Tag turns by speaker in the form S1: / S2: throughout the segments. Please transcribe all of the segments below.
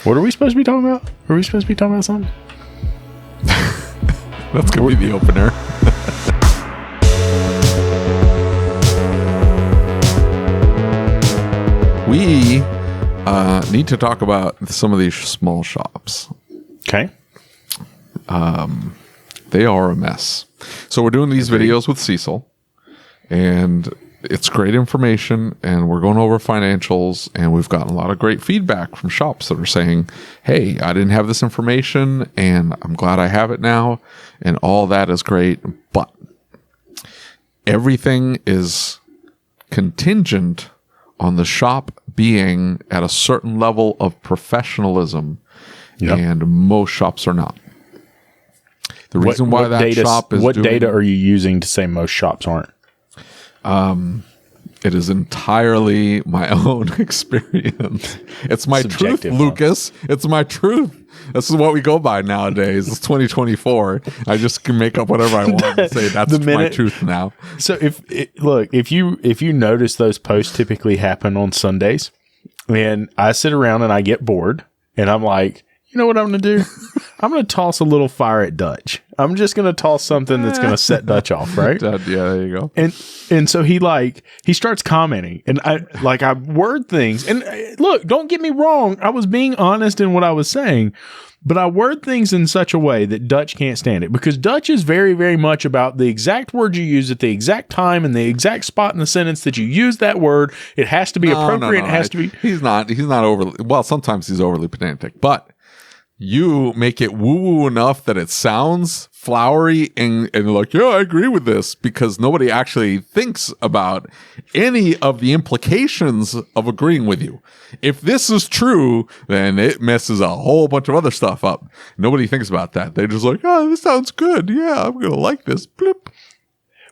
S1: What are we supposed to be talking about? Are we supposed to be talking about something?
S2: That's going to be the opener. We need to talk about some of these small shops.
S1: Okay.
S2: They are a mess. So we're doing these videos with Cecil, and it's great information, and we're going over financials, and we've gotten a lot of great feedback from shops that are saying, hey, I didn't have this information, and I'm glad I have it now, and all that is great, but everything is contingent on the shop being at a certain level of professionalism, and most shops are not. The reason why that shop is
S1: what data are you using to say most shops aren't?
S2: It is entirely my own experience. It's my truth, Lucas. It's my truth. This is what we go by nowadays. It's 2024. I just can make up whatever I want and say that's my truth now.
S1: So if you notice, those posts typically happen on Sundays, and I sit around and I get bored, and I'm like, you know what I'm going to do? I'm going to toss a little fire at Dutch. I'm just going to toss something that's going to set Dutch off, right?
S2: Yeah, there you go.
S1: And so he starts commenting, and I word things. And look, don't get me wrong. I was being honest in what I was saying, but I word things in such a way that Dutch can't stand it, because Dutch is very, very much about the exact word you use at the exact time and the exact spot in the sentence that you use that word. It has to be appropriate. It has to be.
S2: He's not overly, well, sometimes he's overly pedantic, but you make it woo-woo enough that it sounds flowery and like, yeah, I agree with this, because nobody actually thinks about any of the implications of agreeing with you. If this is true, then it messes a whole bunch of other stuff up. Nobody thinks about that. They're just like, oh, this sounds good. Yeah, I'm going to like this. Blip.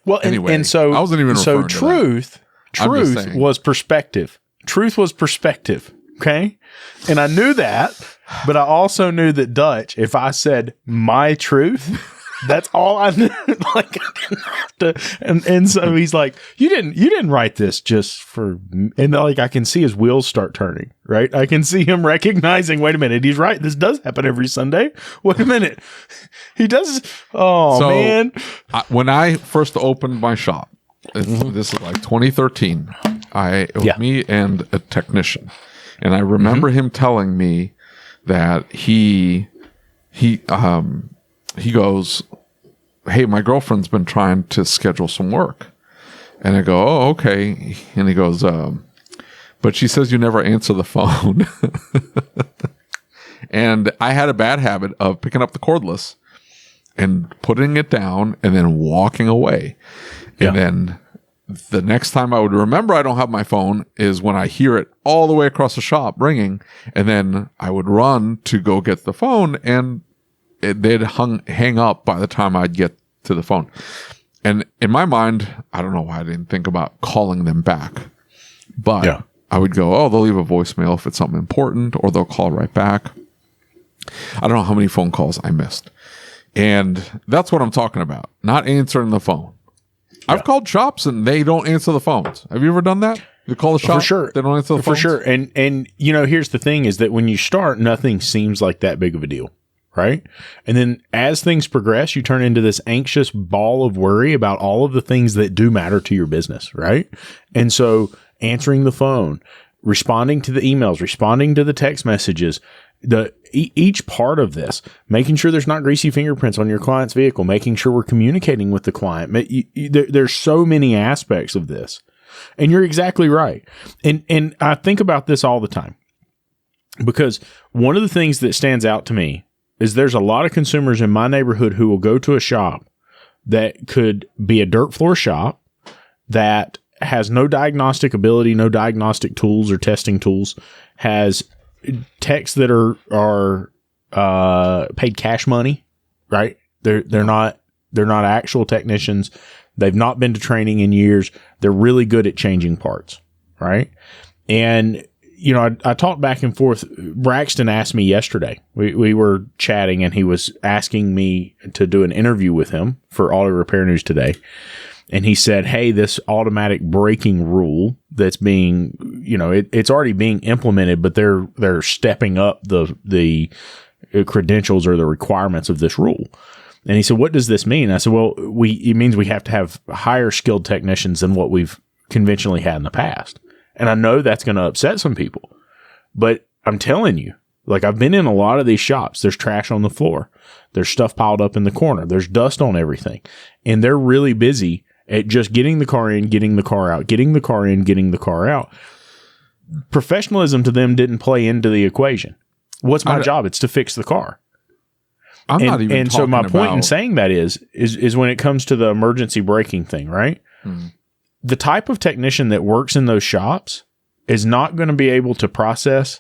S1: Well,
S2: anyway,
S1: and so
S2: I wasn't even referring to
S1: truth was perspective. Truth was perspective. Okay. And I knew that, but I also knew that Dutch, if I said my truth, that's all I knew. Like, I didn't have to. And so he's like, you didn't write this just for, and like, I can see his wheels start turning, right? I can see him recognizing, wait a minute, he's right. This does happen every Sunday. Wait a minute. He does. Oh, so, man.
S2: When I first opened my shop, this is like 2013, it was me and a technician. And I remember him telling me that he goes, hey, my girlfriend's been trying to schedule some work. And I go, oh, okay. And he goes, but she says you never answer the phone. And I had a bad habit of picking up the cordless and putting it down and then walking away. And then the next time I would remember I don't have my phone is when I hear it all the way across the shop ringing, and then I would run to go get the phone, and they'd hang up by the time I'd get to the phone. And in my mind, I don't know why I didn't think about calling them back, but I would go, oh, they'll leave a voicemail if it's something important, or they'll call right back. I don't know how many phone calls I missed. And that's what I'm talking about, not answering the phone. I've called shops and they don't answer the phones. Have you ever done that? You call the shop,
S1: for sure.
S2: They don't answer the phones?
S1: For sure. And you know, here's the thing is that when you start, nothing seems like that big of a deal, right? And then as things progress, you turn into this anxious ball of worry about all of the things that do matter to your business, right? And so answering the phone, responding to the emails, responding to the text messages, each part of this, making sure there's not greasy fingerprints on your client's vehicle, making sure we're communicating with the client. There's so many aspects of this, and you're exactly right. And I think about this all the time, because one of the things that stands out to me is there's a lot of consumers in my neighborhood who will go to a shop that could be a dirt floor shop that has no diagnostic ability, no diagnostic tools or testing tools, has techs that are paid cash money, right? They're not actual technicians. They've not been to training in years. They're really good at changing parts, right? And you know, I talked back and forth. Braxton asked me yesterday. We were chatting, and he was asking me to do an interview with him for Auto Repair News Today. And he said, hey, this automatic braking rule that's being, it's already being implemented, but they're stepping up the credentials or the requirements of this rule. And he said, what does this mean? I said, well, it means we have to have higher skilled technicians than what we've conventionally had in the past. And I know that's going to upset some people, but I'm telling you, like, I've been in a lot of these shops. There's trash on the floor. There's stuff piled up in the corner. There's dust on everything. And they're really busy at just getting the car in, getting the car out, getting the car in, getting the car out. Professionalism to them didn't play into the equation. What's my job? It's to fix the car.
S2: I'm not even
S1: and
S2: talking
S1: so my point in
S2: about-
S1: saying that is when it comes to the emergency braking thing, right? The type of technician that works in those shops is not going to be able to process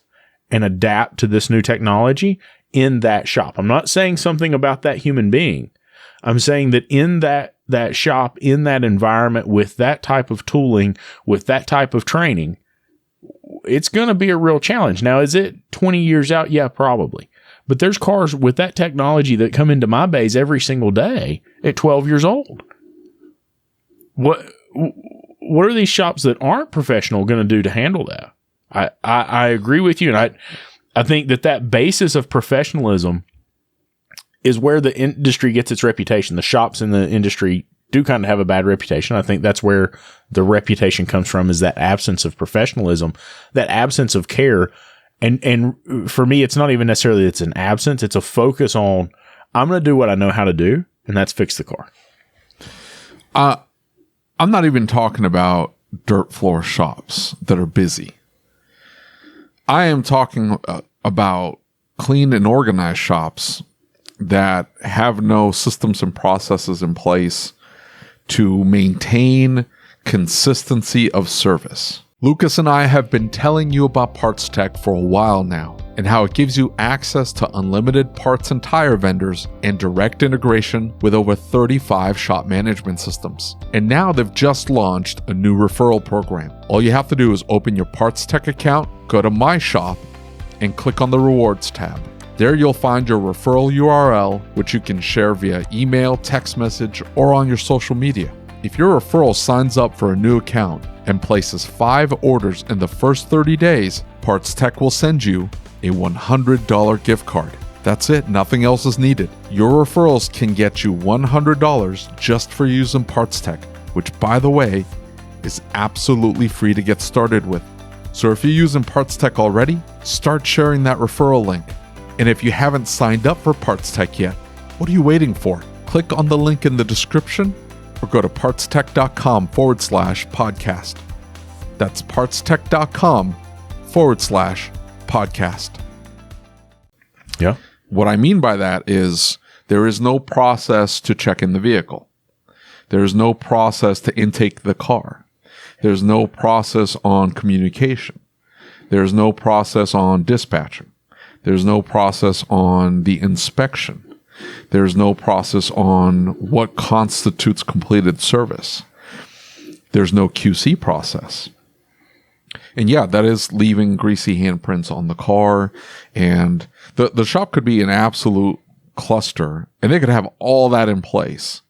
S1: and adapt to this new technology in that shop. I'm not saying something about that human being. I'm saying that in that shop, in that environment, with that type of tooling, with that type of training, it's going to be a real challenge. Now, is it 20 years out? Yeah, probably. But there's cars with that technology that come into my bays every single day at 12 years old. What are these shops that aren't professional going to do to handle that? I agree with you, and I think that basis of professionalism is where the industry gets its reputation. The shops in the industry do kind of have a bad reputation. I think that's where the reputation comes from, is that absence of professionalism, that absence of care. And for me, it's not even necessarily it's an absence. It's a focus on, I'm going to do what I know how to do, and that's fix the car.
S2: I'm not even talking about dirt floor shops that are busy. I am talking about clean and organized shops that have no systems and processes in place to maintain consistency of service. Lucas and I have been telling you about Parts Tech for a while now, and how it gives you access to unlimited parts and tire vendors and direct integration with over 35 shop management systems. And now they've just launched a new referral program. All you have to do is open your Parts Tech account, go to My Shop, and click on the Rewards tab. There you'll find your referral URL, which you can share via email, text message, or on your social media. If your referral signs up for a new account and places 5 orders in the first 30 days, Parts Tech will send you a $100 gift card. That's it, nothing else is needed. Your referrals can get you $100 just for using Parts Tech, which, by the way, is absolutely free to get started with. So if you're using Parts Tech already, start sharing that referral link. And if you haven't signed up for Parts Tech yet, what are you waiting for? Click on the link in the description or go to partstech.com/podcast. That's partstech.com/podcast.
S1: Yeah.
S2: What I mean by that is there is no process to check in the vehicle. There's no process to intake the car. There's no process on communication. There's no process on dispatching. There's no process on the inspection. There's no process on what constitutes completed service. There's no QC process. And yeah, that is leaving greasy handprints on the car. And the shop could be an absolute cluster, and they could have all that in place.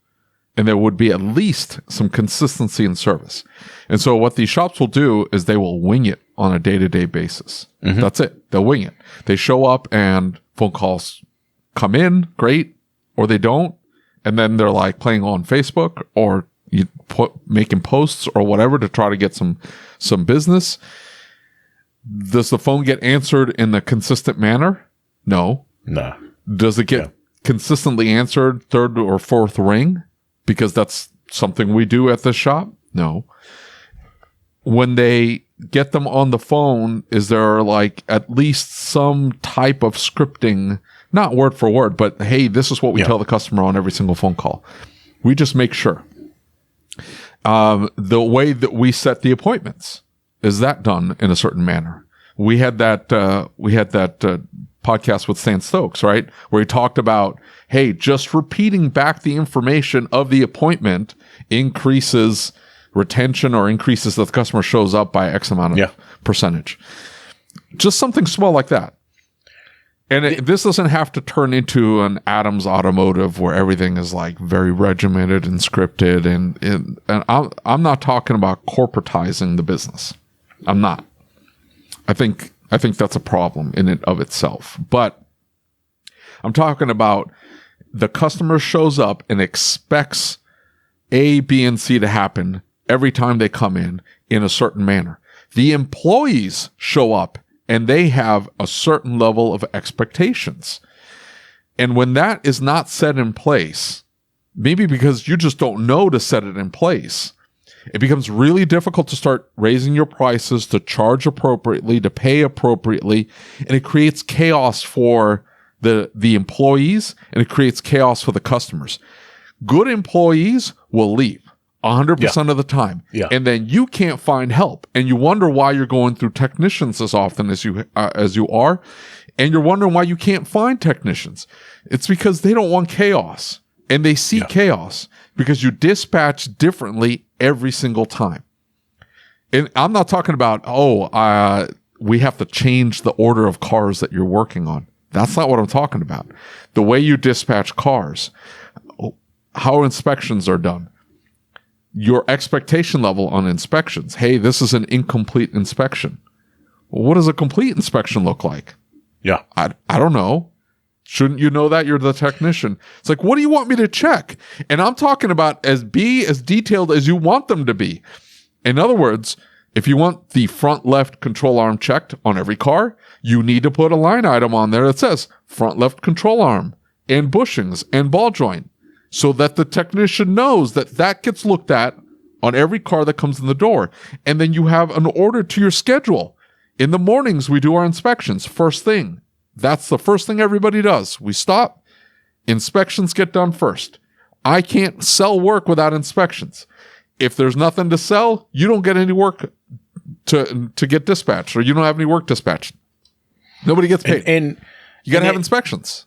S2: And there would be at least some consistency in service. And so what these shops will do is they will wing it on a day-to-day basis. Mm-hmm. That's it. They'll wing it. They show up and phone calls come in, great, or they don't. And then they're like playing on Facebook or making posts or whatever to try to get some business. Does the phone get answered in a consistent manner? No. Does it get consistently answered third or fourth ring? Because that's something we do at the shop? No. When they get them on the phone, is there like at least some type of scripting, not word for word, but hey, this is what we tell the customer on every single phone call. We just make sure. The way that we set the appointments, is that done in a certain manner? We had that podcast with Stan Stokes, right? Where he talked about, hey, just repeating back the information of the appointment increases retention or increases that the customer shows up by X amount of percentage. Just something small like that. And this doesn't have to turn into an Adams Automotive where everything is like very regimented and scripted. And I'm not talking about corporatizing the business. I'm not. I think that's a problem in and of itself. But I'm talking about the customer shows up and expects A, B, and C to happen every time they come in a certain manner. The employees show up and they have a certain level of expectations. And when that is not set in place, maybe because you just don't know to set it in place, it becomes really difficult to start raising your prices, to charge appropriately, to pay appropriately, and it creates chaos for the employees, and it creates chaos for the customers. Good employees will leave 100% of the time.
S1: Yeah.
S2: And then you can't find help. And you wonder why you're going through technicians as often as you are. And you're wondering why you can't find technicians. It's because they don't want chaos. And they see chaos because you dispatch differently every single time. And I'm not talking about, we have to change the order of cars that you're working on. That's not what I'm talking about. The way you dispatch cars, how inspections are done, your expectation level on inspections. Hey, this is an incomplete inspection. Well, what does a complete inspection look like?
S1: Yeah.
S2: I don't know. Shouldn't you know that? You're the technician. It's like, what do you want me to check? And I'm talking about as detailed as you want them to be. In other words, if you want the front left control arm checked on every car, you need to put a line item on there that says front left control arm and bushings and ball joint, so that the technician knows that gets looked at on every car that comes in the door. And then you have an order to your schedule. In the mornings, we do our inspections first thing. That's the first thing everybody does. We stop. Inspections get done first. I can't sell work without inspections. If there's nothing to sell, you don't get any work to get dispatched, or you don't have any work dispatched. Nobody gets paid.
S1: And
S2: you got to have inspections.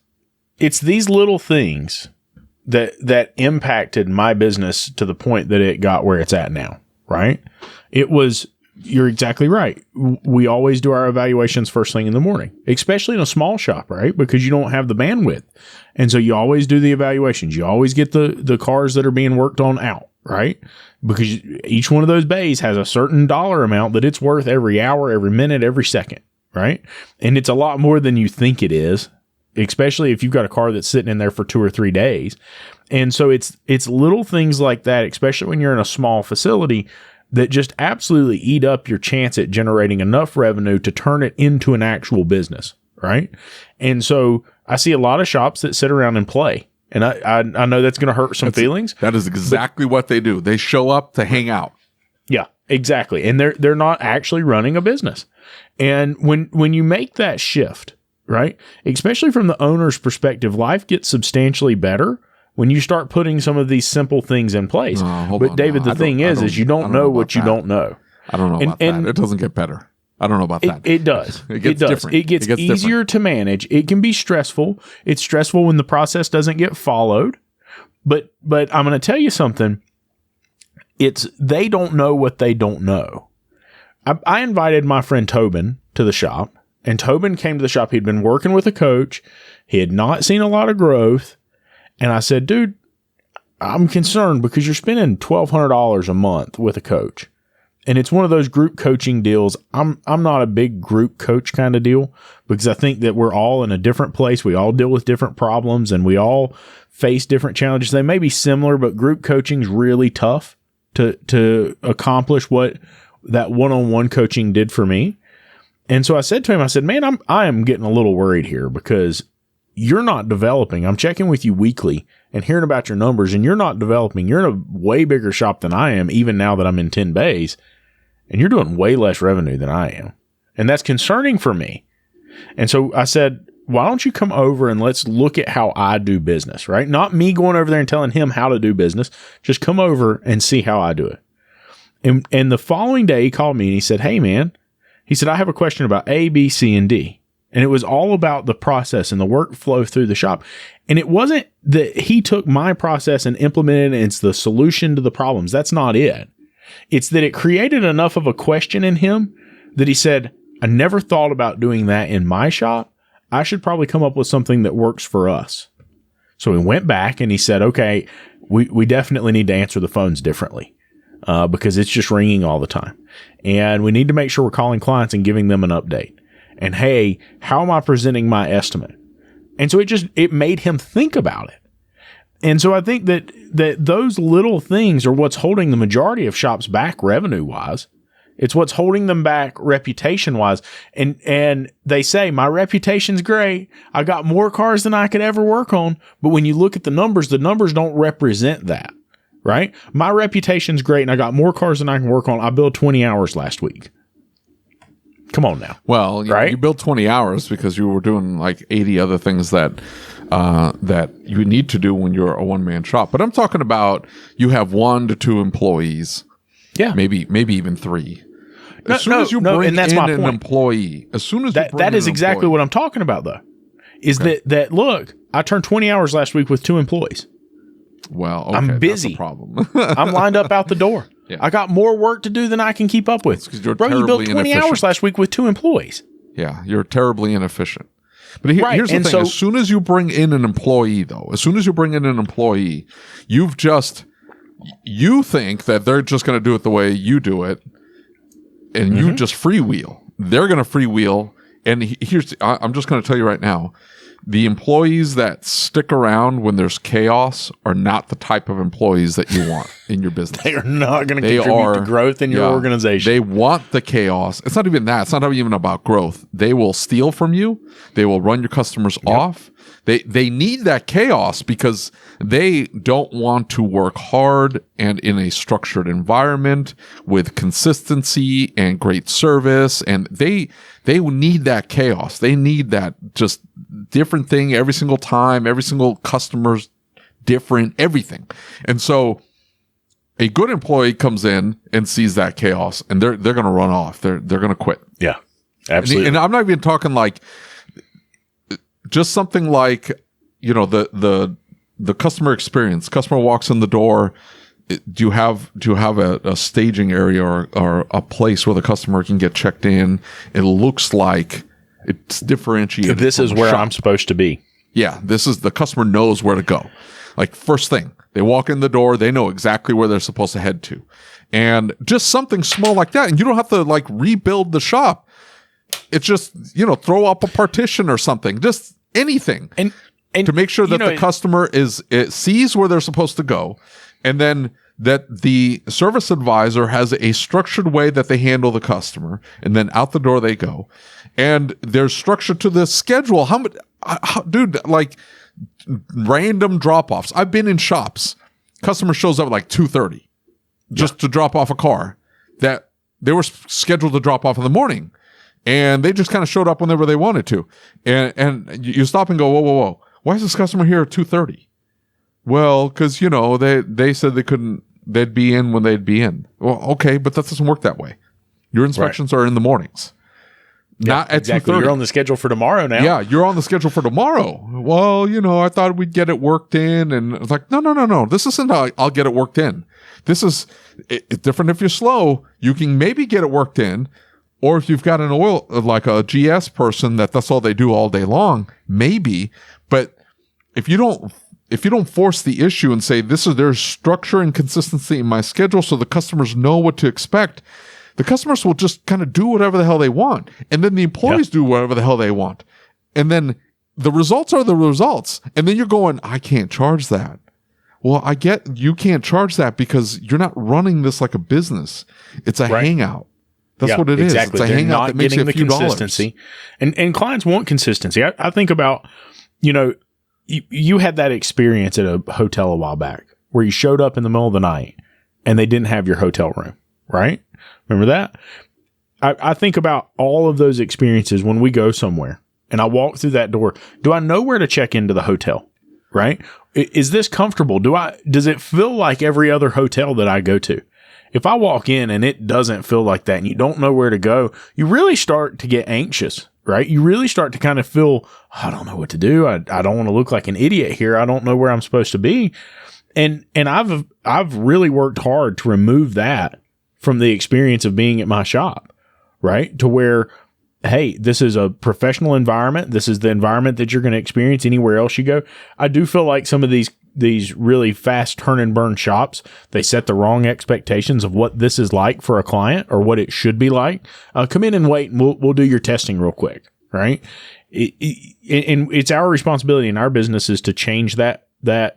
S1: It's these little things that impacted my business to the point that it got where it's at now, right? You're exactly right. We always do our evaluations first thing in the morning, especially in a small shop, right? Because you don't have the bandwidth. And so you always do the evaluations. You always get the cars that are being worked on out, right? Because each one of those bays has a certain dollar amount that it's worth every hour, every minute, every second, right? And it's a lot more than you think it is, especially if you've got a car that's sitting in there for 2 or 3 days. And so it's little things like that, especially when you're in a small facility, that just absolutely eat up your chance at generating enough revenue to turn it into an actual business, right? And so I see a lot of shops that sit around and play. And I know that's going to hurt some feelings.
S2: That is exactly what they do. They show up to hang out.
S1: Yeah, exactly. And they're not actually running a business. And when you make that shift, right, especially from the owner's perspective, life gets substantially better when you start putting some of these simple things in place. But David, the thing is you don't know what you don't know.
S2: I don't know about that. It doesn't get better. I don't know about that.
S1: It does.
S2: It gets different.
S1: It gets easier to manage. It can be stressful. It's stressful when the process doesn't get followed. But I'm going to tell you something. They don't know what they don't know. I invited my friend Tobin to the shop, and Tobin came to the shop. He'd been working with a coach. He had not seen a lot of growth. And I said, dude, I'm concerned because you're spending $1,200 a month with a coach. And it's one of those group coaching deals. I'm not a big group coach kind of deal, because I think that we're all in a different place. We all deal with different problems and we all face different challenges. They may be similar, but group coaching is really tough to accomplish what that one-on-one coaching did for me. And so I said to him, I said, man, I am getting a little worried here because you're not developing. I'm checking with you weekly and hearing about your numbers, and you're not developing. You're in a way bigger shop than I am, even now that I'm in 10 bays, and you're doing way less revenue than I am. And that's concerning for me. And so I said, why don't you come over and let's look at how I do business, right? Not me going over there and telling him how to do business. Just come over and see how I do it. And the following day he called me and he said, hey man, he said, I have a question about A, B, C, and D. And it was all about the process and the workflow through the shop. And it wasn't that he took my process and implemented it and it's the solution to the problems. That's not it. It's that it created enough of a question in him that he said, I never thought about doing that in my shop. I should probably come up with something that works for us. So he went back and he said, okay, we definitely need to answer the phones differently because it's just ringing all the time. And we need to make sure we're calling clients and giving them an update. And hey, how am I presenting my estimate? And so it made him think about it. And so I think that those little things are what's holding the majority of shops back revenue wise. It's what's holding them back reputation wise. And they say, my reputation's great. I got more cars than I could ever work on. But when you look at the numbers don't represent that, right? My reputation's great and I got more cars than I can work on. I billed 20 hours last week. Come on now.
S2: Well,
S1: right?
S2: You built 20 hours because you were doing like 80 other things that you need to do when you're a one-man shop. But I'm talking about you have 1 to 2 employees.
S1: Yeah.
S2: Maybe even 3. As soon as you
S1: bring
S2: in an employee, as soon as
S1: that is exactly what I'm talking about, though. Is that look? I turned 20 hours last week with 2 employees.
S2: Well, okay,
S1: I'm busy.
S2: That's a problem.
S1: I'm lined up out the door. Yeah. I got more work to do than I can keep up with. Bro, you built 20 hours last week with 2 employees.
S2: Yeah, you're terribly inefficient. But here's the thing: so, as soon as you bring in an employee, you think that they're just going to do it the way you do it. And you just freewheel. They're going to freewheel. And I'm just going to tell you right now, the employees that stick around when there's chaos are not the type of employees that you want in your business.
S1: They are not going to contribute to growth in your organization.
S2: They want the chaos. It's not even that. It's not even about growth. They will steal from you. They will run your customers off. They need that chaos because they don't want to work hard and in a structured environment with consistency and great service. And they need that chaos. They need that just different thing every single time. Every single customer's different, everything. And so a good employee comes in and sees that chaos and they're going to run off. They're going to quit.
S1: Yeah, absolutely.
S2: And I'm not even talking like just something like, the customer experience. Customer walks in the door. Do you have a staging area or a place where the customer can get checked in? It looks like it's differentiated.
S1: This is where I'm supposed to be.
S2: Yeah, the customer knows where to go. Like first thing, they walk in the door, they know exactly where they're supposed to head to. And just something small like that. And you don't have to like rebuild the shop. It's just, throw up a partition or something, just anything. And to make sure that the customer sees where they're supposed to go. And then that the service advisor has a structured way that they handle the customer. And then out the door they go. And there's structure to the schedule. Dude, like random drop-offs. I've been in shops. Customer shows up at like 2:30 just to drop off a car that they were scheduled to drop off in the morning. And they just kind of showed up whenever they wanted to. And you stop and go, whoa. Why is this customer here at 2:30? Well, because, they said they'd be in when they'd be in. Well, okay, but that doesn't work that way. Your inspections are in the mornings. Not at 2:30.
S1: You're on the schedule for tomorrow now.
S2: Yeah, you're on the schedule for tomorrow. Well, I thought we'd get it worked in. And it's like, no. This isn't how I'll get it worked in. This is it's different if you're slow. You can maybe get it worked in. Or if you've got an oil, like a GS person that's all they do all day long, maybe. But if you don't force the issue and say, there's structure and consistency in my schedule so the customers know what to expect, the customers will just kind of do whatever the hell they want. And then the employees do whatever the hell they want. And then the results are the results. And then you're going, I can't charge that. Well, I get you can't charge that because you're not running this like a business. It's a hangout. That's what it is.
S1: Exactly.
S2: It's a hangout that makes you a few
S1: consistency. And clients want consistency. I think about, you had that experience at a hotel a while back where you showed up in the middle of the night and they didn't have your hotel room, right? Remember that? I think about all of those experiences when we go somewhere and I walk through that door. Do I know where to check into the hotel, right? Is this comfortable? Does it feel like every other hotel that I go to? If I walk in and it doesn't feel like that and you don't know where to go, you really start to get anxious, right? You really start to kind of feel, I don't know what to do. I don't want to look like an idiot here. I don't know where I'm supposed to be. And I've really worked hard to remove that from the experience of being at my shop, right? To where hey, this is a professional environment. This is the environment that you're going to experience anywhere else you go. I do feel like some of these really fast turn and burn shops, they set the wrong expectations of what this is like for a client or what it should be like. Come in and wait, and we'll do your testing real quick, right? And it's our responsibility in our businesses to change that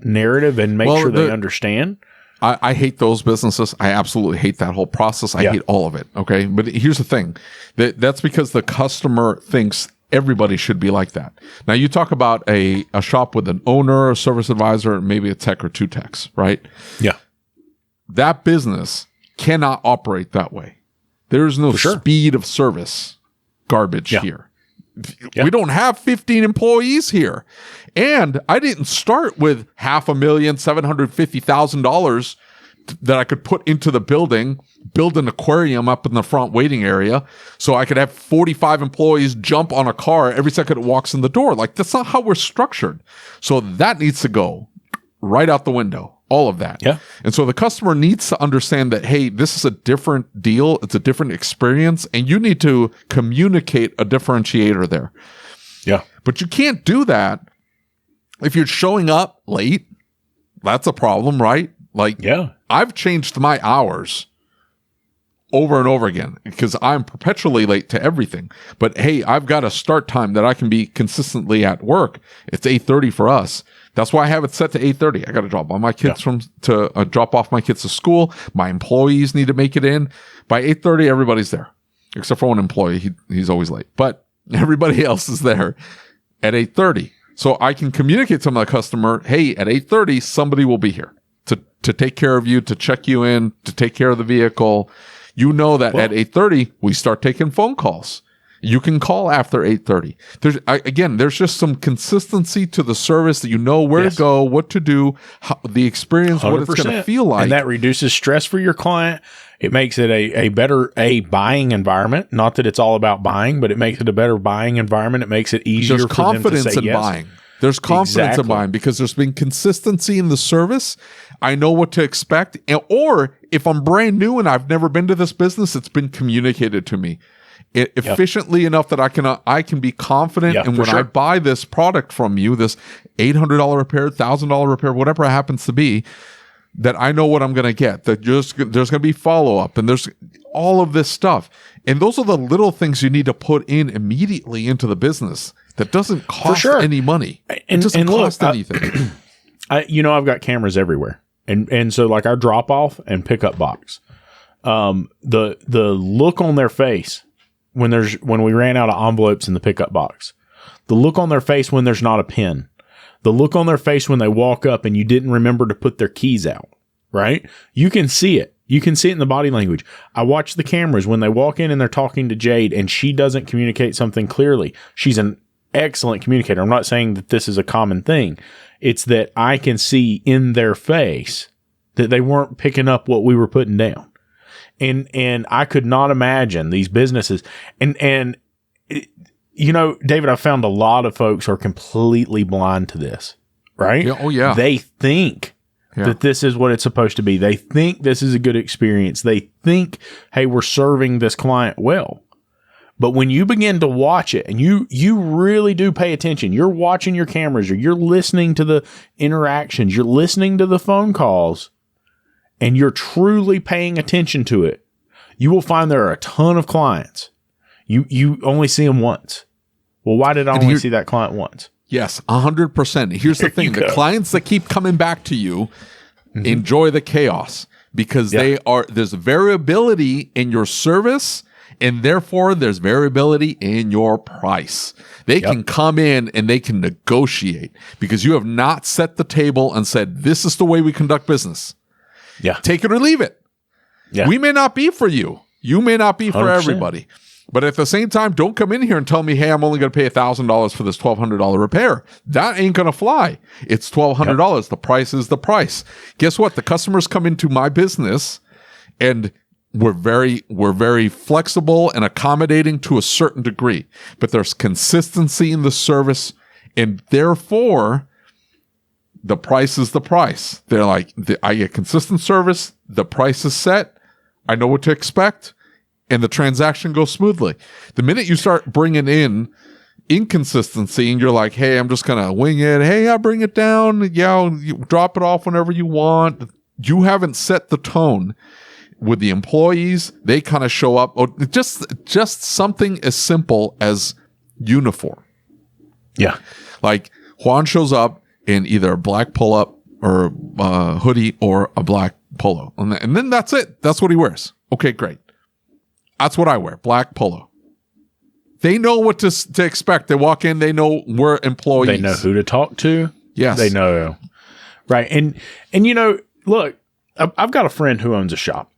S1: narrative and make sure they understand.
S2: I hate those businesses. I absolutely hate that whole process. I hate all of it. Okay. But here's the thing. That's because the customer thinks everybody should be like that. Now you talk about a shop with an owner, a service advisor, maybe a tech or two techs, right?
S1: Yeah.
S2: That business cannot operate that way. There's no speed of service garbage here. We don't have 15 employees here. And I didn't start with $500,750,000 that I could put into the building, build an aquarium up in the front waiting area so I could have 45 employees jump on a car every second it walks in the door. Like, that's not how we're structured. So that needs to go right out the window. All of that.
S1: Yeah.
S2: And so the customer needs to understand that, hey, this is a different deal. It's a different experience. And you need to communicate a differentiator there.
S1: Yeah.
S2: But you can't do that if you're showing up late. That's a problem, right? Like, I've changed my hours over and over again because I'm perpetually late to everything. But hey, I've got a start time that I can be consistently at work. It's 8:30 for us. That's why I have it set to 8:30. I got to drop all my kids drop off my kids to school. My employees need to make it in by 8:30. Everybody's there, except for one employee. He's always late, but everybody else is there at 8:30. So I can communicate to my customer, hey, at 8:30, somebody will be here to take care of you, to check you in, to take care of the vehicle. You know that at 8:30, we start taking phone calls. You can call after 8:30. There's just some consistency to the service that you know where to go, what to do, the experience, 100%. What it's going to feel like.
S1: And that reduces stress for your client. It makes it a better buying environment. Not that it's all about buying, but it makes it a better buying environment. It makes it easier for them to say yes.
S2: Buying. There's confidence in buying because there's been consistency in the service. I know what to expect. Or if I'm brand new and I've never been to this business, it's been communicated to me efficiently enough that I can be confident. And when I buy this product from you, this $800 repair, $1,000 repair, whatever it happens to be, that I know what I'm going to get, that there's going to be follow-up and there's all of this stuff. And those are the little things you need to put in immediately into the business that doesn't cost any monny. It doesn't cost anything.
S1: I've got cameras everywhere. And so like our drop off and pickup box, the look on their face when we ran out of envelopes in the pickup box, the look on their face when there's not a pin, the look on their face when they walk up and you didn't remember to put their keys out, right? You can see it. You can see it in the body language. I watch the cameras when they walk in and they're talking to Jade and she doesn't communicate something clearly. She's an excellent communicator. I'm not saying that this is a common thing. It's that I can see in their face that they weren't picking up what we were putting down. And I could not imagine these businesses. And David, I've found a lot of folks are completely blind to this, right?
S2: Yeah. Oh, yeah.
S1: They think that this is what it's supposed to be. They think this is a good experience. They think, hey, we're serving this client well. But when you begin to watch it and you really do pay attention, you're watching your cameras or you're listening to the interactions, you're listening to the phone calls, and you're truly paying attention to it, you will find there are a ton of clients. You only see them once. Well, why did I only see that client once?
S2: Yes, 100%. Here's the thing. The clients that keep coming back to you enjoy the chaos because there's variability in your service and therefore there's variability in your price. They can come in and they can negotiate because you have not set the table and said, this is the way we conduct business.
S1: Yeah.
S2: Take it or leave it. Yeah. We may not be for you. You may not be for
S1: 100%.
S2: Everybody. But at the same time, don't come in here and tell me, hey, I'm only going to pay $1,000 for this $1,200 repair. That ain't going to fly. It's $1,200. Yep. The price is the price. Guess what? The customers come into my business and we're very flexible and accommodating to a certain degree. But there's consistency in the service and therefore the price is the price. They're like, I get consistent service. The price is set. I know what to expect. and the transaction goes smoothly. The minute you start bringing in inconsistency and you're like, hey, I'm just going to wing it. Hey, I bring it down. Yeah, you drop it off whenever you want. You haven't set the tone with the employees. They kind of show up. Or just something as simple as uniform.
S1: Yeah.
S2: Like Juan shows up in either a black pull-up or hoodie or a black polo. And then that's it. That's what he wears. Okay, great. That's what I wear. Black polo. They know what to expect. They walk in. They know we're employees.
S1: They know who to talk to.
S2: Yes.
S1: They know. Right. And look, I've got a friend who owns a shop.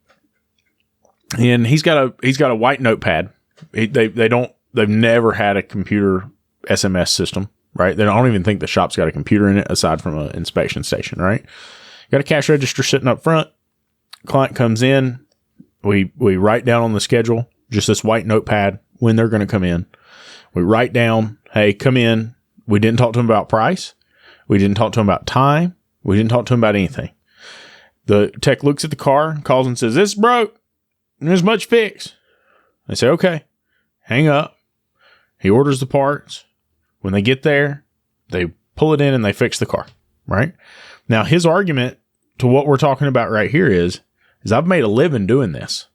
S1: And he's got a white notepad. They've never had a computer SMS system, right? They don't even think the shop's got a computer in it aside from an inspection station, right? Got a cash register sitting up front. Client comes in. We write down on the schedule, just this white notepad, when they're going to come in. We write down, hey, come in. We didn't talk to them about price. We didn't talk to them about time. We didn't talk to them about anything. The tech looks at the car, calls and says, this broke. There's much fix. They say, okay, hang up. He orders the parts. When they get there, they pull it in and they fix the car, right? Now, his argument to what we're talking about right here is I've made a living doing this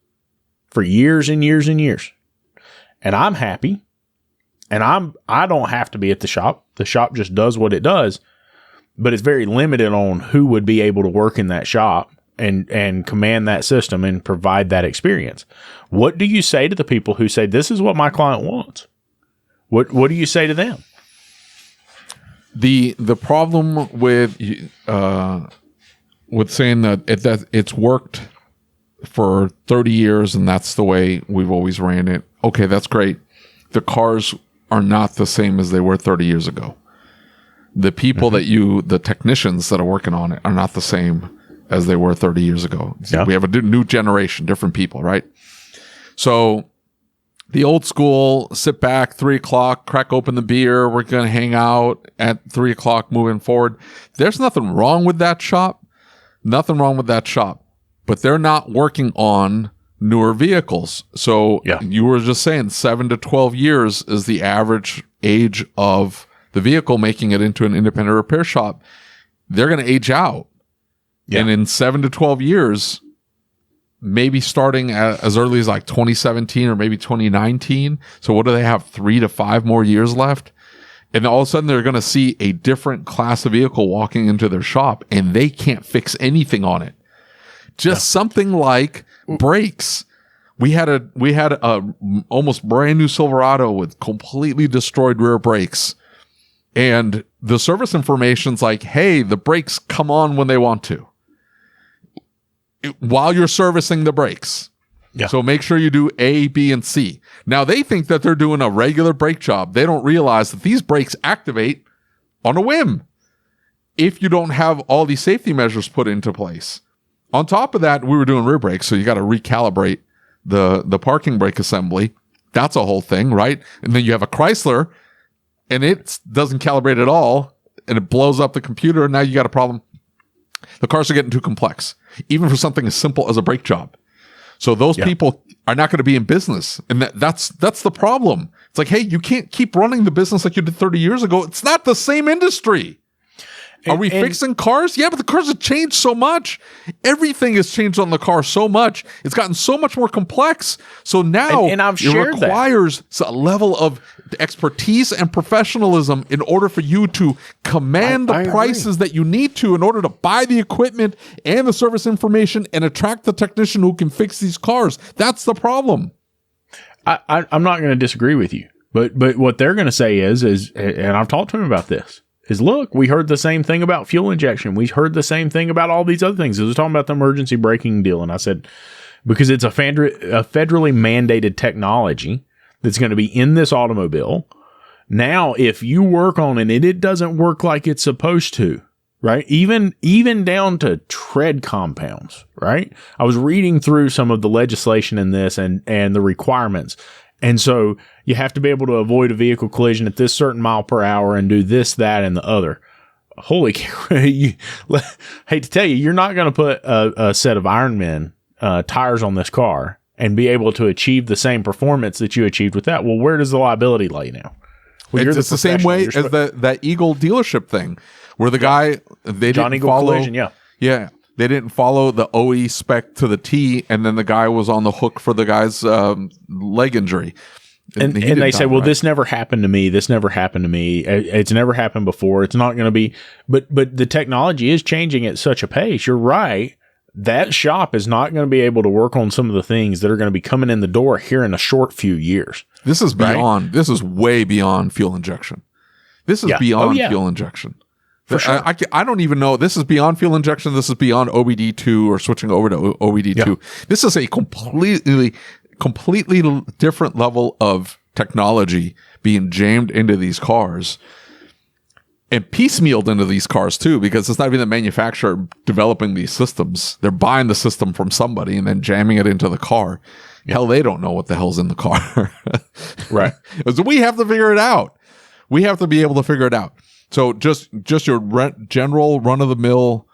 S1: for years and years and years. And I'm happy. And I don't have to be at the shop. The shop just does what it does. But it's very limited on who would be able to work in that shop and command that system and provide that experience. What do you say to the people who say, this is what my client wants? What do you say to them?
S2: The problem with saying that it's worked for 30 years and that's the way we've always ran it. Okay, that's great. The cars are not the same as they were 30 years ago. The people the technicians that are working on it are not the same as they were 30 years ago. Yeah. We have a new generation, different people, right? So the old school, sit back, 3:00, crack open the beer. We're going to hang out at 3:00 moving forward. There's nothing wrong with that shop. Nothing wrong with that shop. But they're not working on newer vehicles. So you were just saying 7 to 12 years is the average age of the vehicle making it into an independent repair shop. They're going to age out. Yeah. And in 7 to 12 years, maybe starting as early as like 2017 or maybe 2019. So what do they have? 3 to 5 more years left? And all of a sudden they're going to see a different class of vehicle walking into their shop and they can't fix anything on it. Just something like brakes. We had a almost brand new Silverado with completely destroyed rear brakes. And the service information's like, hey, the brakes come on when they want to. While you're servicing the brakes. Yeah. So make sure you do A, B, and C. Now they think that they're doing a regular brake job. They don't realize that these brakes activate on a whim if you don't have all these safety measures put into place. On top of that, we were doing rear brakes, so you got to recalibrate the parking brake assembly. That's a whole thing, right? And then you have a Chrysler, and it doesn't calibrate at all, and it blows up the computer, and now you got a problem. The cars are getting too complex, even for something as simple as a brake job. So those people are not going to be in business. And that's the problem. It's like, hey, you can't keep running the business like you did 30 years ago. It's not the same industry. Are we fixing cars? Yeah, but the cars have changed so much. Everything has changed on the car so much. It's gotten so much more complex. So now it requires a level of expertise and professionalism in order for you to command the prices that you need to in order to buy the equipment and the service information and attract the technician who can fix these cars. That's the problem.
S1: I'm not going to disagree with you, but what they're going to say is, and I've talked to them about this, is look, we heard the same thing about fuel injection. We heard the same thing about all these other things. It was talking about the emergency braking deal. And I said, because it's a federally mandated technology that's going to be in this automobile. Now, if you work on it and it doesn't work like it's supposed to, right? Even down to tread compounds, right? I was reading through some of the legislation in this and the requirements. And so you have to be able to avoid a vehicle collision at this certain mile per hour and do this, that, and the other. Holy cow. Hate to tell you, you're not going to put a set of Ironman tires on this car and be able to achieve the same performance that you achieved with that. Well, where does the liability lay now? Well,
S2: it's the same way as that Eagle dealership thing, where the guy, they
S1: John
S2: didn't
S1: Eagle
S2: follow.
S1: Collision,
S2: Yeah. They didn't follow the OE spec to the T, and then the guy was on the hook for the guy's leg injury.
S1: And they say, well, this never happened to me. This never happened to me. It's never happened before. It's not going to be. But the technology is changing at such a pace. You're right. That shop is not going to be able to work on some of the things that are going to be coming in the door here in a short few years.
S2: This is beyond. Right? This is way beyond fuel injection. This is beyond fuel injection.
S1: For sure.
S2: I don't even know. This is beyond fuel injection. This is beyond OBD2 or switching over to OBD2. Yeah. This is a completely different level of technology being jammed into these cars and piecemealed into these cars too, because it's not even the manufacturer developing these systems. They're buying the system from somebody and then jamming it into the car. Hell, they don't know what the hell's in the car.
S1: Right.
S2: So we have to figure it out. We have to be able to figure it out. So just your general run-of-the-mill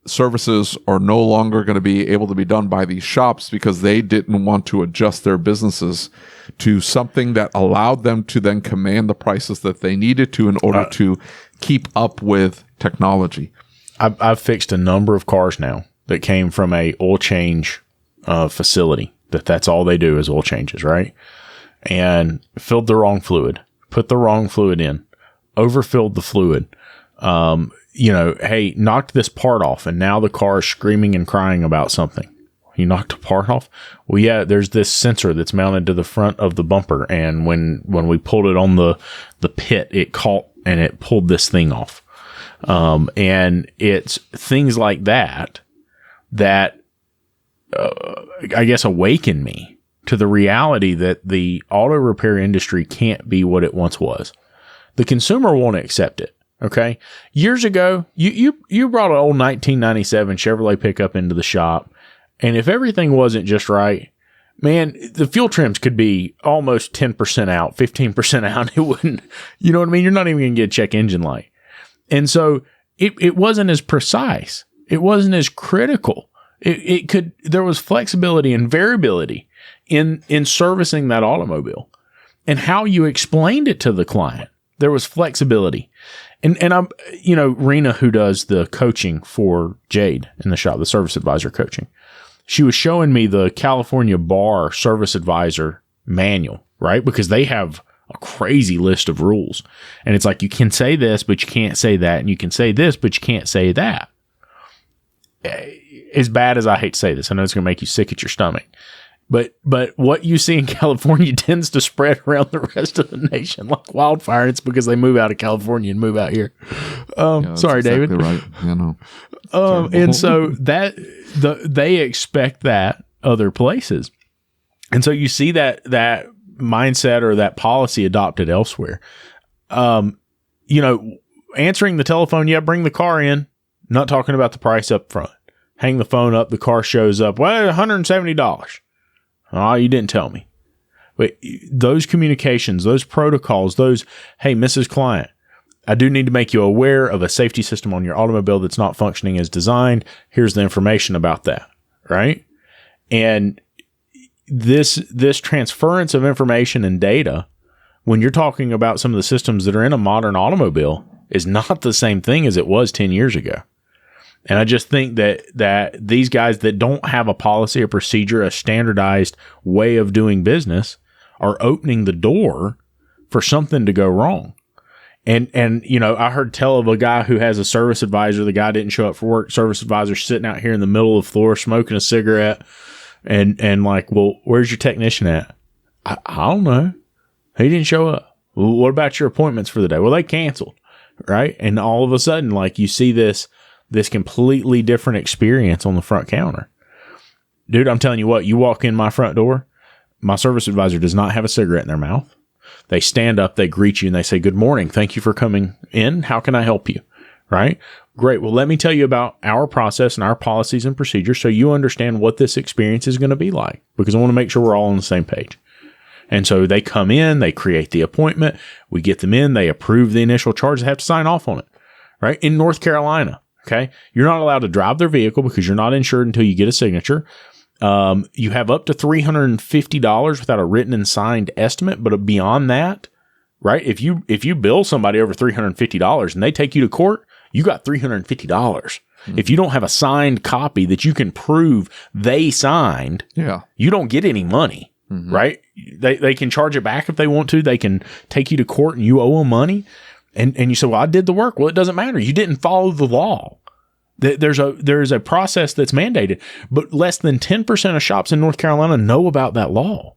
S2: services are no longer going to be able to be done by these shops because they didn't want to adjust their businesses to something that allowed them to then command the prices that they needed to in order to keep up with technology.
S1: I've fixed a number of cars now that came from a oil change facility. That's all they do is oil changes, right? And filled the wrong fluid, put the wrong fluid in, overfilled the fluid. Hey, knocked this part off, and now the car is screaming and crying about something. You knocked a part off? Well, yeah, there's this sensor that's mounted to the front of the bumper, and when we pulled it on the pit, it caught and it pulled this thing off. And it's things like that I guess awaken me to the reality that the auto repair industry can't be what it once was. The consumer won't accept it. Okay. Years ago, you brought an old 1997 Chevrolet pickup into the shop, and if everything wasn't just right, man, the fuel trims could be almost 10% out, 15% out. It wouldn't, you know what I mean? You're not even going to get a check engine light. And so it wasn't as precise. It wasn't as critical. There was flexibility and variability in servicing that automobile and how you explained it to the client. There was flexibility. And I'm, Rena, who does the coaching for Jade in the shop, the service advisor coaching, she was showing me the California Bar Service Advisor manual, right? Because they have a crazy list of rules. And it's like, you can say this, but you can't say that. And you can say this, but you can't say that. As bad as I hate to say this, I know it's going to make you sick at your stomach. But what you see in California tends to spread around the rest of the nation like wildfire. It's because they move out of California and move out here. Sorry, David.
S2: Right.
S1: And so they expect that other places. And so you see that mindset or that policy adopted elsewhere. Answering the telephone, yeah, bring the car in. Not talking about the price up front. Hang the phone up, the car shows up. Well, $170. Oh, you didn't tell me. But those communications, those protocols, hey, Mrs. Client, I do need to make you aware of a safety system on your automobile that's not functioning as designed. Here's the information about that, right? And this transference of information and data, when you're talking about some of the systems that are in a modern automobile, is not the same thing as it was 10 years ago. And I just think that these guys that don't have a policy, a procedure, a standardized way of doing business are opening the door for something to go wrong. And I heard tell of a guy who has a service advisor. The guy didn't show up for work. Service advisor sitting out here in the middle of the floor smoking a cigarette and like, well, where's your technician at? I don't know. He didn't show up. Well, what about your appointments for the day? Well, they canceled, right? And all of a sudden, like, you see this completely different experience on the front counter. Dude, I'm telling you what, you walk in my front door, my service advisor does not have a cigarette in their mouth. They stand up, they greet you, and they say, good morning. Thank you for coming in. How can I help you? Right? Great. Well, let me tell you about our process and our policies and procedures so you understand what this experience is going to be like, because I want to make sure we're all on the same page. And so they come in, they create the appointment, we get them in, they approve the initial charge, they have to sign off on it. Right? In North Carolina, okay, you're not allowed to drive their vehicle because you're not insured until you get a signature. You have up to $350 without a written and signed estimate, but beyond that, right? If you bill somebody over $350 and they take you to court, you got $350. If you don't have a signed copy that you can prove they signed, you don't get any money, right? They can charge it back if they want to. They can take you to court and you owe them money. And you say, well, I did the work. Well, it doesn't matter. You didn't follow the law. There's a process that's mandated, but less than 10% of shops in North Carolina know about that law.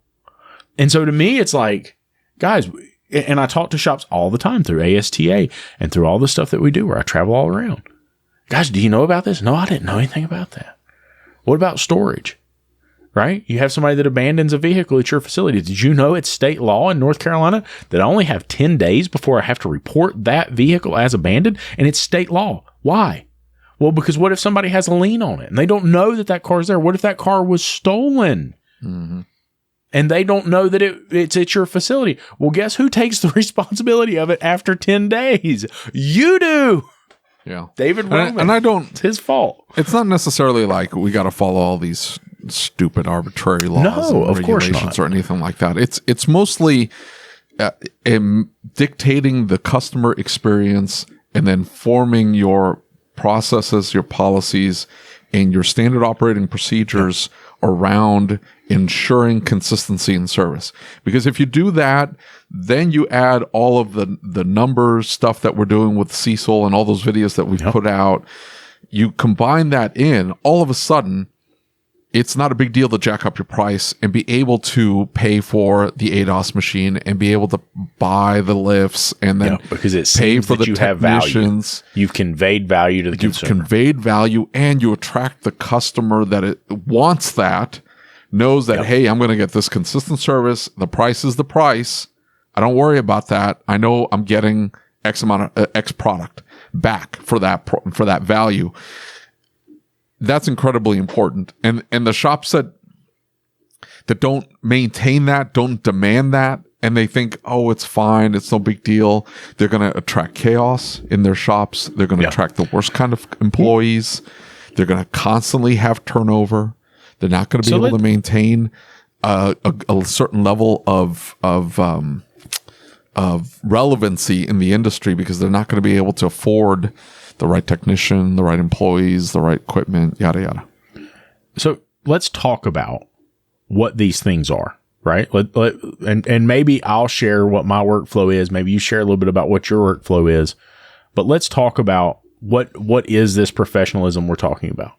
S1: And so to me, it's like, guys, and I talk to shops all the time through ASTA and through all the stuff that we do where I travel all around. Guys, do you know about this? No, I didn't know anything about that. What about storage? Right? You have somebody that abandons a vehicle at your facility. Did you know it's state law in North Carolina that I only have 10 days before I have to report that vehicle as abandoned? And it's state law. Why? Well, because what if somebody has a lien on it and they don't know that that car's there? What if that car was stolen? And they don't know that it's at your facility? Well, guess who takes the responsibility of it after 10 days? You do.
S2: Yeah.
S1: David Roman.
S2: And I don't.
S1: It's his fault.
S2: It's not necessarily like we got to follow all these stupid arbitrary laws
S1: No,
S2: and
S1: of course
S2: regulations
S1: not.
S2: or anything like that. It's mostly dictating the customer experience and then forming your processes, your policies, and your standard operating procedures around ensuring consistency in service. Because if you do that, then you add all of the numbers stuff that we're doing with Cecil and all those videos that we've put out. You combine that in, all of a sudden, it's not a big deal to jack up your price and be able to pay for the ADOS machine and be able to buy the lifts and then
S1: because it
S2: pay
S1: seems
S2: for
S1: that
S2: the
S1: you have value.
S2: technicians.
S1: You've conveyed value to the
S2: You've
S1: consumer.
S2: conveyed value and you attract the customer that it wants that, knows that, hey, I'm going to get this consistent service. The price is the price. I don't worry about that. I know I'm getting X amount of X product back for that value. That's incredibly important. And the shops that don't maintain that, don't demand that, and they think, oh, it's fine, it's no big deal, they're going to attract chaos in their shops. They're going to attract the worst kind of employees. They're going to constantly have turnover. They're not going to be able to maintain a certain level of relevancy in the industry because they're not going to be able to afford the right technician, the right employees, the right equipment, yada, yada.
S1: So let's talk about what these things are, right? And maybe I'll share what my workflow is. Maybe you share a little bit about what your workflow is. But let's talk about what is this professionalism we're talking about.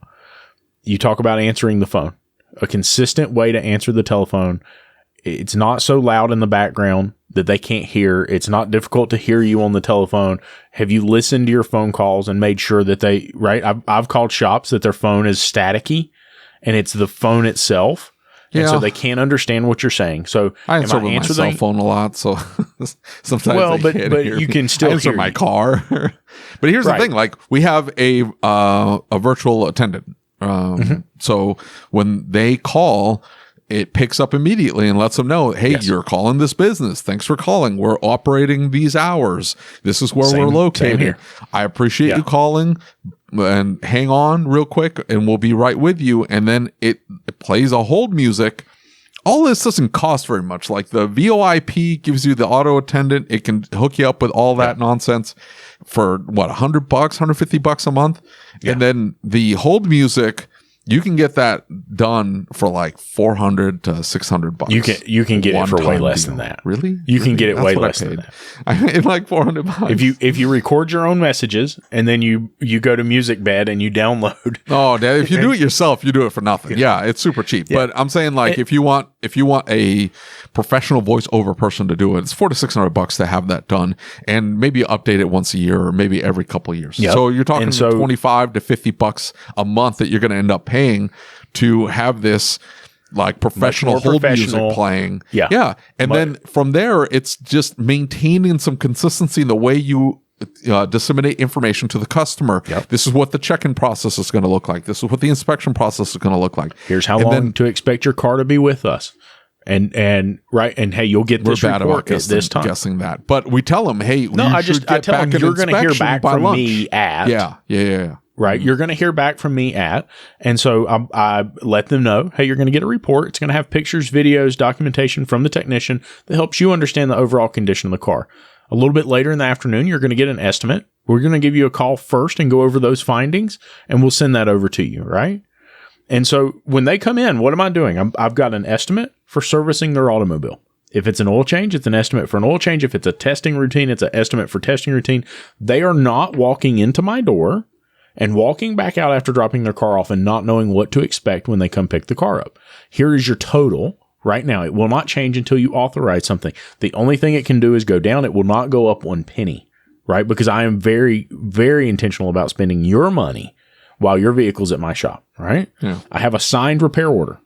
S1: You talk about answering the phone, a consistent way to answer the telephone. It's not so loud in the background that they can't hear. It's not difficult to hear you on the telephone. Have you listened to your phone calls and made sure that right? I've called shops that their phone is staticky and it's the phone itself. And so they can't understand what you're saying. So
S2: I answer with my cell phone a lot. So sometimes
S1: but you can still
S2: answer
S1: hear
S2: my car. But here's the thing. Like we have a virtual attendant. So when they call, it picks up immediately and lets them know, hey, you're calling this business. Thanks for calling. We're operating these hours. This is where we're located. I appreciate you calling and hang on real quick and we'll be right with you. And then it plays a hold music. All this doesn't cost very much. Like the VoIP gives you the auto attendant. It can hook you up with all that nonsense for what, $100, $150 a month. And then the hold music, you can get that done for like $400 to $600.
S1: You can get it for way less than that.
S2: Really?
S1: You can get it way less than that.
S2: I paid like $400.
S1: If you record your own messages and then you go to Music Bed and you download.
S2: Oh, Dad, if you do it yourself, you do it for nothing. Yeah, it's super cheap. But I'm saying like if you want a professional voiceover person to do it, it's $400 to $600 to have that done, and maybe update it once a year or maybe every couple of years. So you're talking $25 to $50 a month that you're going to end up paying to have this like professional hold music playing. Yeah. And then from there, it's just maintaining some consistency in the way you disseminate information to the customer. This is what the check-in process is going to look like. This is what the inspection process is going to look like.
S1: Here's how long to expect your car to be with us. And hey, you'll get this report at this time.
S2: Guessing that, but we tell them, hey,
S1: I tell them you're going to hear back from me at right? You're going to hear back from me and so I let them know, hey, you're going to get a report. It's going to have pictures, videos, documentation from the technician that helps you understand the overall condition of the car. A little bit later in the afternoon, you're going to get an estimate. We're going to give you a call first and go over those findings, and we'll send that over to you, right? And so when they come in, what am I doing? I've got an estimate for servicing their automobile. If it's an oil change, it's an estimate for an oil change. If it's a testing routine, it's an estimate for testing routine. They are not walking into my door and walking back out after dropping their car off and not knowing what to expect when they come pick the car up. Here is your total right now. It will not change until you authorize something. The only thing it can do is go down. It will not go up 1 penny, right? Because I am very, very intentional about spending your money while your vehicle's at my shop, right?
S2: Yeah.
S1: I have a signed repair order.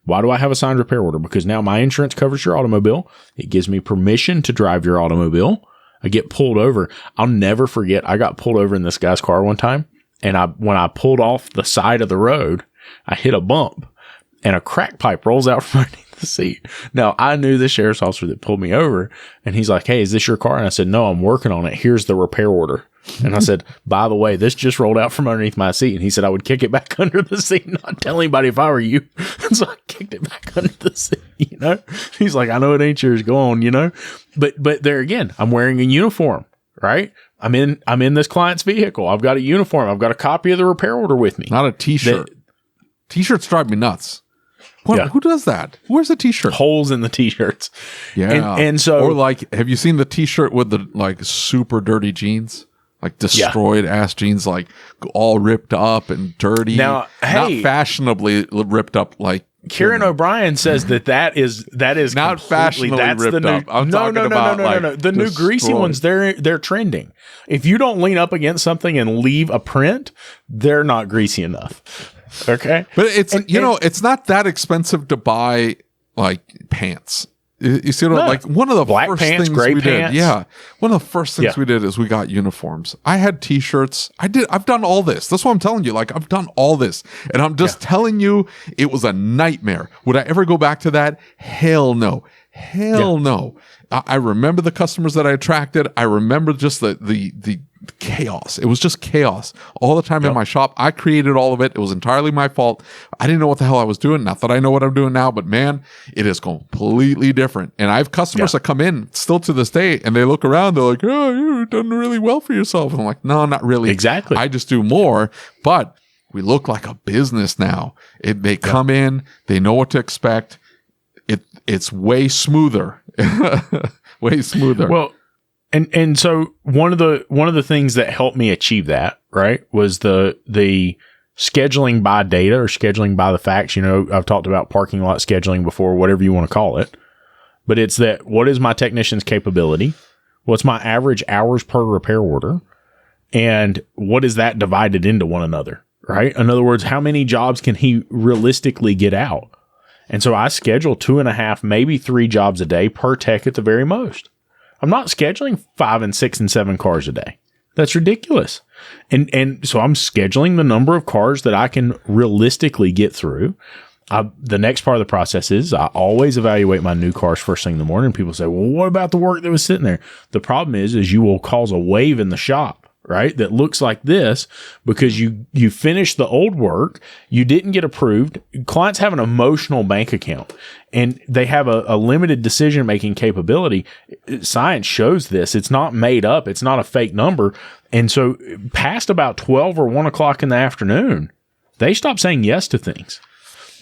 S1: Why do I have a signed repair order? Because now my insurance covers your automobile. It gives me permission to drive your automobile. I get pulled over. I'll never forget. I got pulled over in this guy's car one time. And when I pulled off the side of the road, I hit a bump and a crack pipe rolls out from underneath the seat. Now, I knew the sheriff's officer that pulled me over, and he's like, hey, is this your car? And I said, no, I'm working on it. Here's the repair order. And I said, by the way, this just rolled out from underneath my seat. And he said, I would kick it back under the seat, not tell anybody if I were you. And so I kicked it back under the seat, you know? He's like, I know it ain't yours. Go on, you know? But there again, I'm wearing a uniform, right? I'm in this client's vehicle. I've got a uniform. I've got a copy of the repair order with me.
S2: Not a t-shirt. T-shirts drive me nuts. What, yeah. Who does that? Where's the t-shirt?
S1: Holes in the t-shirts.
S2: Yeah.
S1: And so,
S2: or like, have you seen the t-shirt with the like super dirty jeans? Like destroyed ass jeans, like all ripped up and dirty.
S1: Now, hey,
S2: not fashionably ripped up like
S1: Kieran O'Brien says that is
S2: not fashionably
S1: that's
S2: ripped
S1: the new,
S2: up. I'm talking about
S1: no. The new greasy ones, they're trending. If you don't lean up against something and leave a print, they're not greasy enough. Okay,
S2: but it's it's not that expensive to buy like pants. You see, like one of the
S1: black
S2: first
S1: pants,
S2: things
S1: gray
S2: we
S1: pants.
S2: did, one of the first things we did is we got uniforms. I had t-shirts. I've done all this. That's what I'm telling you. Like I've done all this, and I'm just telling you, it was a nightmare. Would I ever go back to that? Hell no. Hell no. I remember the customers that I attracted. I remember just the chaos. It was just chaos all the time in my shop. I created all of it. It was entirely my fault. I didn't know what the hell I was doing. Not that I know what I'm doing now, but man, it is completely different. And I have customers that come in still to this day and they look around. They're like, oh, you've done really well for yourself. And I'm like, no, not really.
S1: Exactly.
S2: I just do more, but we look like a business now. They come in, they know what to expect. It's way smoother. Way smoother.
S1: Well, and so one of the things that helped me achieve that, right, was the scheduling by data or scheduling by the facts. You know, I've talked about parking lot scheduling before, whatever you want to call it. But it's that, what is my technician's capability? What's my average hours per repair order? And what is that divided into one another, right? In other words, how many jobs can he realistically get out? And so I schedule 2.5, maybe 3 jobs a day per tech at the very most. I'm not scheduling 5 and 6 and 7 cars a day. That's ridiculous. And so I'm scheduling the number of cars that I can realistically get through. The next part of the process is I always evaluate my new cars first thing in the morning. People say, well, what about the work that was sitting there? The problem is you will cause a wave in the shop, right? That looks like this because you finished the old work. You didn't get approved. Clients have an emotional bank account and they have a limited decision-making capability. Science shows this. It's not made up. It's not a fake number. And so past about 12 or 1 o'clock in the afternoon, they stop saying yes to things.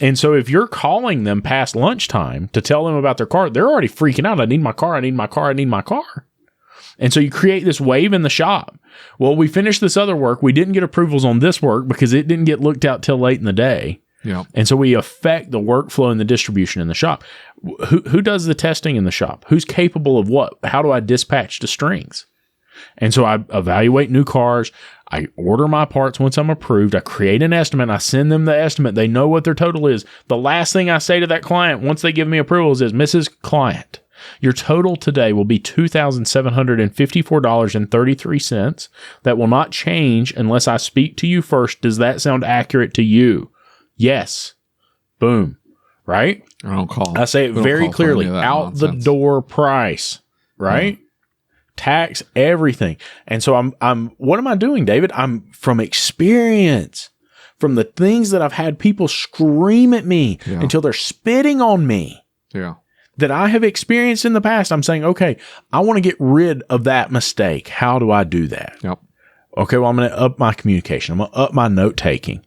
S1: And so if you're calling them past lunchtime to tell them about their car, they're already freaking out. I need my car. I need my car. I need my car. And so you create this wave in the shop. Well, we finished this other work. We didn't get approvals on this work because it didn't get looked at till late in the day.
S2: Yeah. And
S1: so we affect the workflow and the distribution in the shop. Who does the testing in the shop? Who's capable of what? How do I dispatch the strings? And so I evaluate new cars. I order my parts once I'm approved. I create an estimate. I send them the estimate. They know what their total is. The last thing I say to that client once they give me approvals is, Mrs. Client, your total today will be $2,754.33. That will not change unless I speak to you first. Does that sound accurate to you? Yes. Boom. Right?
S2: I don't call.
S1: I say it very clearly. Out the door price. Right? Yeah. tax, everything. And so what am I doing, David? I'm from experience, from the things that I've had people scream at me until they're spitting on me.
S2: Yeah.
S1: That I have experienced in the past. I'm saying, okay, I want to get rid of that mistake. How do I do that?
S2: Yep.
S1: Okay, well, I'm going to up my communication. I'm going to up my note taking.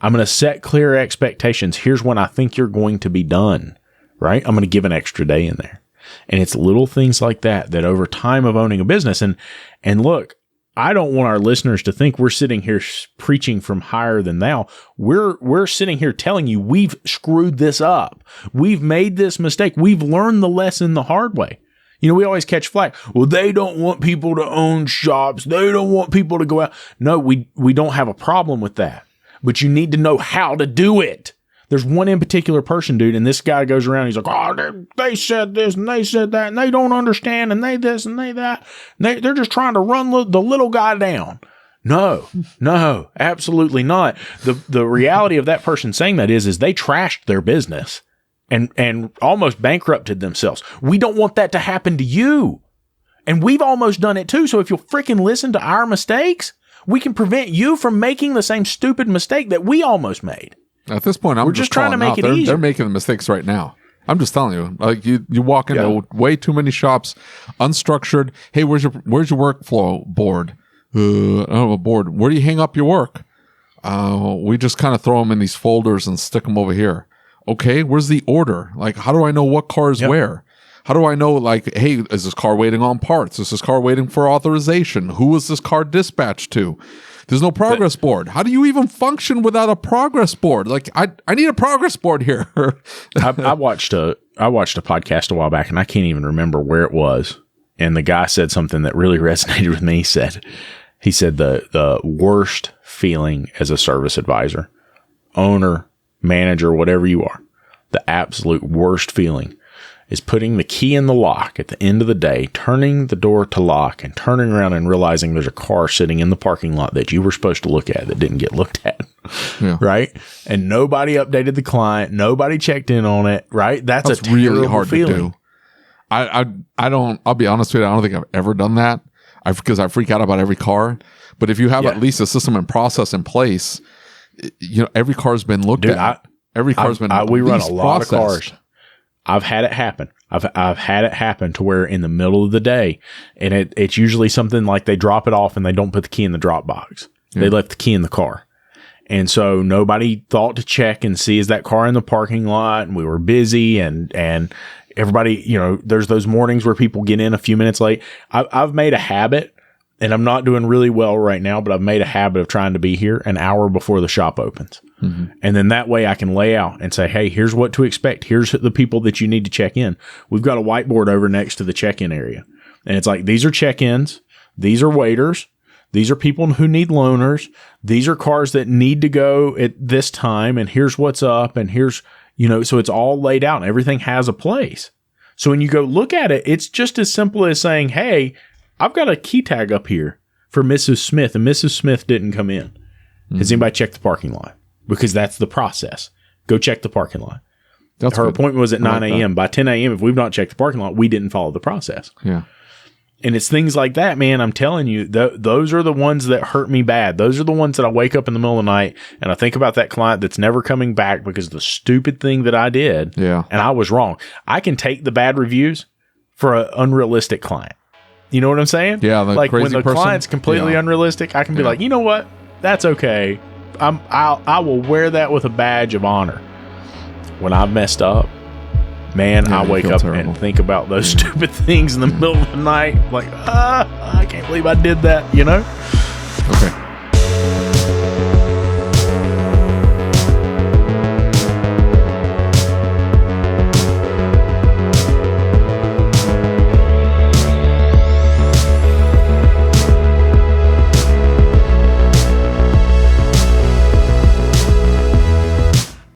S1: I'm going to set clear expectations. Here's when I think you're going to be done, right? I'm going to give an extra day in there. And it's little things like that over time of owning a business. And look, I don't want our listeners to think we're sitting here preaching from higher than thou. We're sitting here telling you we've screwed this up. We've made this mistake. We've learned the lesson the hard way. You know, we always catch flack. Well, they don't want people to own shops. They don't want people to go out. No, we don't have a problem with that. But you need to know how to do it. There's one in particular person, dude, and this guy goes around. He's like, oh, they said this and they said that, and they don't understand, and they this and they that. And they're just trying to run the little guy down. No, absolutely not. The reality of that person saying that is they trashed their business and almost bankrupted themselves. We don't want that to happen to you. And we've almost done it too. So if you'll freaking listen to our mistakes, we can prevent you from making the same stupid mistake that we almost made.
S2: At this point, we're just trying to make it easier. They're making the mistakes right now. I'm just telling you, like you walk into way too many shops, unstructured. Hey, where's your workflow board? I don't have a board. Where do you hang up your work? We just kind of throw them in these folders and stick them over here. Okay, where's the order? Like, how do I know what car is where? How do I know, like, hey, is this car waiting on parts? Is this car waiting for authorization? Who is this car dispatched to? There's no progress board. How do you even function without a progress board? Like, I need a progress board here.
S1: I watched a podcast a while back, and I can't even remember where it was. And the guy said something that really resonated with me. He said the worst feeling as a service advisor, owner, manager, whatever you are, the absolute worst feeling is putting the key in the lock at the end of the day, turning the door to lock and turning around and realizing there's a car sitting in the parking lot that you were supposed to look at that didn't get looked at. Yeah. Right. And nobody updated the client. Nobody checked in on it. Right. That's a really hard feeling. To do.
S2: I'll be honest with you. I don't think I've ever done that because I freak out about every car. But if you have at least a system and process in place, you know, every car's been looked at. Every car's been
S1: we run a lot of cars. I've had it happen. I've had it happen to where in the middle of the day, and it's usually something like they drop it off and they don't put the key in the drop box. Yeah. They left the key in the car. And so nobody thought to check and see, is that car in the parking lot? And we were busy and everybody, you know, there's those mornings where people get in a few minutes late. I've made a habit, and I'm not doing really well right now, but I've made a habit of trying to be here an hour before the shop opens. Mm-hmm. And then that way I can lay out and say, hey, here's what to expect. Here's the people that you need to check in. We've got a whiteboard over next to the check-in area. And it's like, these are check-ins. These are waiters. These are people who need loaners. These are cars that need to go at this time. And here's what's up. And here's, you know, so it's all laid out and everything has a place. So when you go look at it, it's just as simple as saying, hey, I've got a key tag up here for Mrs. Smith, and Mrs. Smith didn't come in. Mm-hmm. Has anybody checked the parking lot? Because that's the process. Go check the parking lot. Her appointment was at 9 a.m. By 10 a.m., if we've not checked the parking lot, we didn't follow the process.
S2: Yeah.
S1: And it's things like that, man. I'm telling you, those are the ones that hurt me bad. Those are the ones that I wake up in the middle of the night and I think about that client that's never coming back because of the stupid thing that I did.
S2: Yeah.
S1: And I was wrong. I can take the bad reviews for an unrealistic client. You know what I'm saying?
S2: Yeah.
S1: Like when the client's completely unrealistic, I can be like, you know what? That's okay. I will wear that with a badge of honor. When I've messed up, man, I wake up and think about those stupid things in the middle of the night. Like, I can't believe I did that, you know?